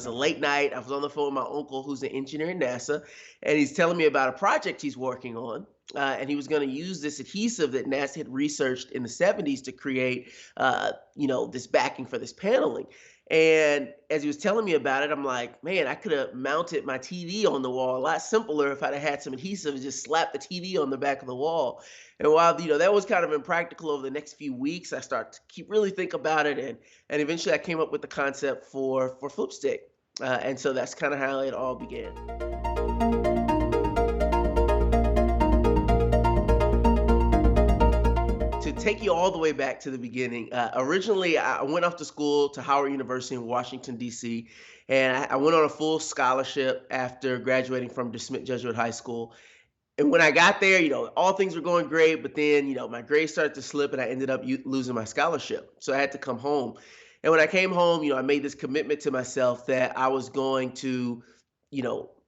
it's a late night. I was on the phone with my uncle, who's an engineer at NASA, and he's telling me about a project he's working on. And he was going to use this adhesive that NASA had researched in the 70s to create, this backing for this paneling. And as he was telling me about it, I'm like, man, I could have mounted my TV on the wall a lot simpler if I'd have had some adhesive and just slapped the TV on the back of the wall. And while that was kind of impractical over the next few weeks, I started to really think about it, and eventually I came up with the concept for Flipstik, and so that's kind of how it all began. To take you all the way back to the beginning, originally I went off to school to Howard University in Washington, D.C., and I went on a full scholarship after graduating from DeSmit Jesuit High School. And when I got there, all things were going great, but then, my grades started to slip and I ended up losing my scholarship. So I had to come home. And when I came home, I made this commitment to myself that I was going to,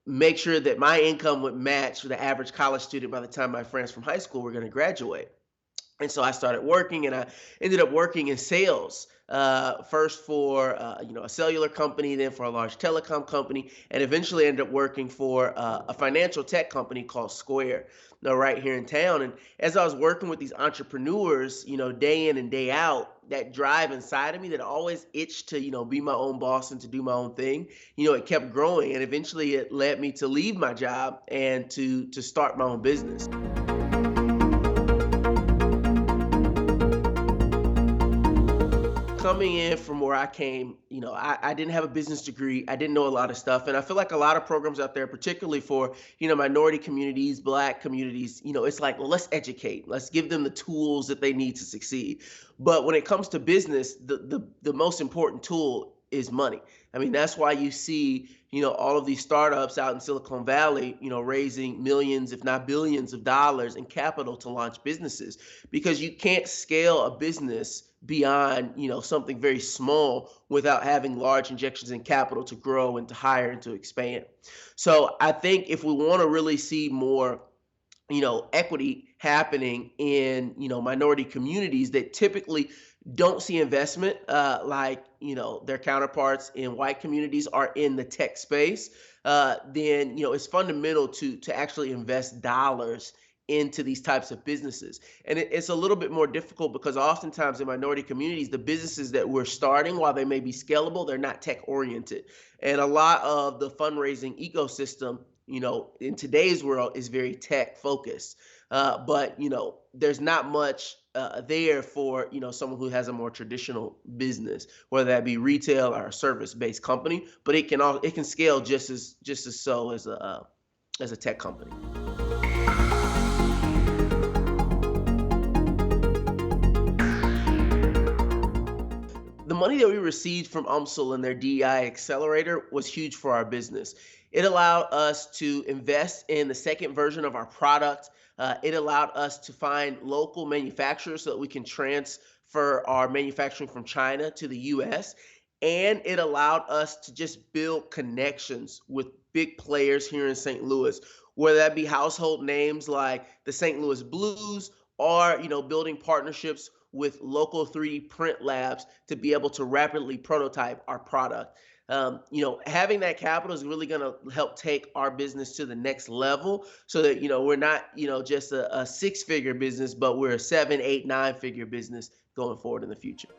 make sure that my income would match the average college student by the time my friends from high school were going to graduate. And so I started working, and I ended up working in sales, first for a cellular company, then for a large telecom company, and eventually ended up working for a financial tech company called Square, right here in town. And as I was working with these entrepreneurs, day in and day out, that drive inside of me that always itched to be my own boss and to do my own thing, it kept growing, and eventually it led me to leave my job and to start my own business. Coming in from where I came, I didn't have a business degree. I didn't know a lot of stuff. And I feel like a lot of programs out there, particularly for, minority communities, Black communities, it's like, well, let's educate. Let's give them the tools that they need to succeed. But when it comes to business, the most important tool is money. I mean, that's why you see, all of these startups out in Silicon Valley, raising millions, if not billions of dollars in capital to launch businesses, because you can't scale a business beyond, something very small without having large injections in capital to grow and to hire and to expand. So I think if we want to really see more equity happening in, minority communities that typically don't see investment, like, their counterparts in white communities are in the tech space, then, it's fundamental to actually invest dollars into these types of businesses. And it's a little bit more difficult because oftentimes in minority communities, the businesses that we're starting, while they may be scalable, they're not tech oriented. And a lot of the fundraising ecosystem, in today's world is very tech focused. But there's not much there for, someone who has a more traditional business, whether that be retail or a service-based company, but it can scale just as so as a tech company. The money that we received from UMSL and their DEI Accelerator was huge for our business. It allowed us to invest in the second version of our product. It allowed us to find local manufacturers so that we can transfer our manufacturing from China to the US. And it allowed us to just build connections with big players here in St. Louis, whether that be household names like the St. Louis Blues or, building partnerships with local 3D print labs to be able to rapidly prototype our product. Having that capital is really going to help take our business to the next level so that, we're not, just a six-figure business, but we're a 7, 8, 9-figure business going forward in the future.